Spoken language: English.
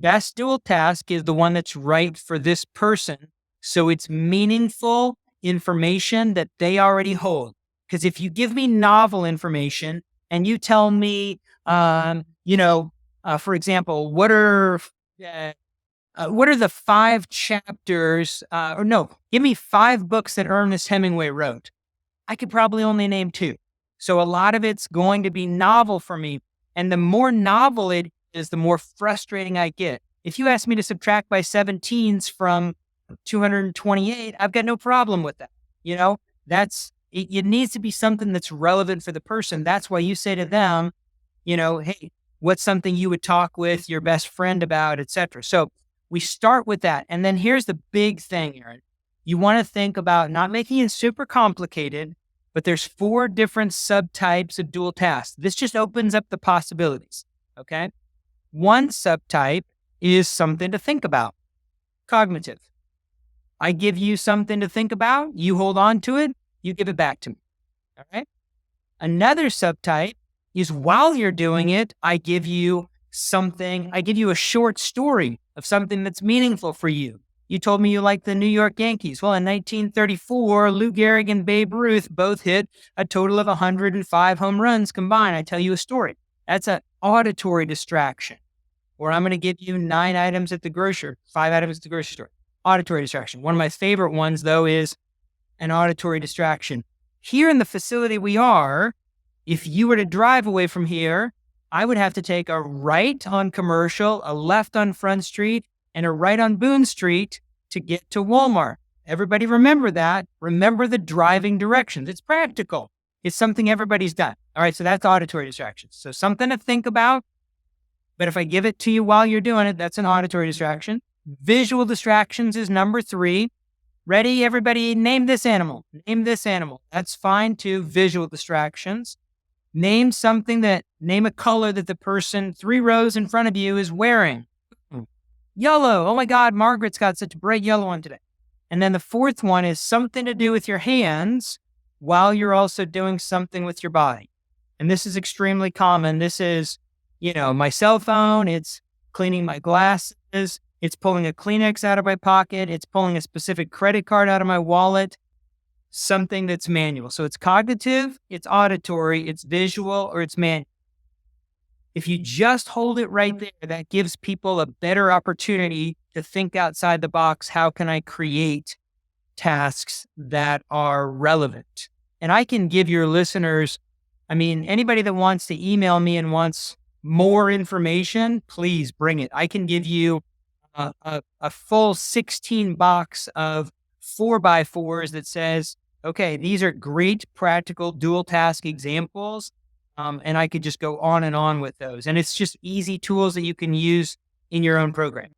best dual task is the one that's right for this person. So it's meaningful information that they already hold. Because if you give me novel information and you tell me, for example, what are the 5 chapters, give me 5 books that Ernest Hemingway wrote. I could probably only name 2. So a lot of it's going to be novel for me. And the more novel it is, the more frustrating I get. If you ask me to subtract by 17s from 228, I've got no problem with that. It needs to be something that's relevant for the person. That's why you say to them, hey, what's something you would talk with your best friend about, etc. So we start with that. And then here's the big thing, Aaron. You want to think about not making it super complicated, but there's 4 different subtypes of dual tasks. This just opens up the possibilities, okay? One subtype is something to think about, cognitive. I give you something to think about, you hold on to it, you give it back to me, all right? Another subtype is while you're doing it, I give you a short story of something that's meaningful for you. You told me you like the New York Yankees. Well, in 1934, Lou Gehrig and Babe Ruth both hit a total of 105 home runs combined. I tell you a story. That's an auditory distraction. Or I'm going to give you 5 items at the grocery store. Auditory distraction. One of my favorite ones, though, is an auditory distraction. Here in the facility we are, if you were to drive away from here, I would have to take a right on Commercial, a left on Front Street, and a right on Boone Street to get to Walmart. Everybody remember that. Remember the driving directions. It's practical. It's something everybody's done. All right, so that's auditory distractions. So something to think about, but if I give it to you while you're doing it, that's an auditory distraction. Visual distractions is number 3. Ready, everybody? Name this animal. Name this animal. That's fine too. Visual distractions. Name a color that the person 3 rows in front of you is wearing. Yellow. Oh my God, Margaret's got such a bright yellow one today. And then the 4th one is something to do with your hands while you're also doing something with your body. And this is extremely common. This is, my cell phone. It's cleaning my glasses. It's pulling a Kleenex out of my pocket. It's pulling a specific credit card out of my wallet. Something that's manual. So it's cognitive, it's auditory, it's visual, or it's manual. If you just hold it right there, that gives people a better opportunity to think outside the box. How can I create tasks that are relevant? And I can give your listeners, anybody that wants to email me and wants more information, please bring it. I can give you a full 16 box of 4x4s that says, okay, these are great practical dual task examples. And I could just go on and on with those. And it's just easy tools that you can use in your own program.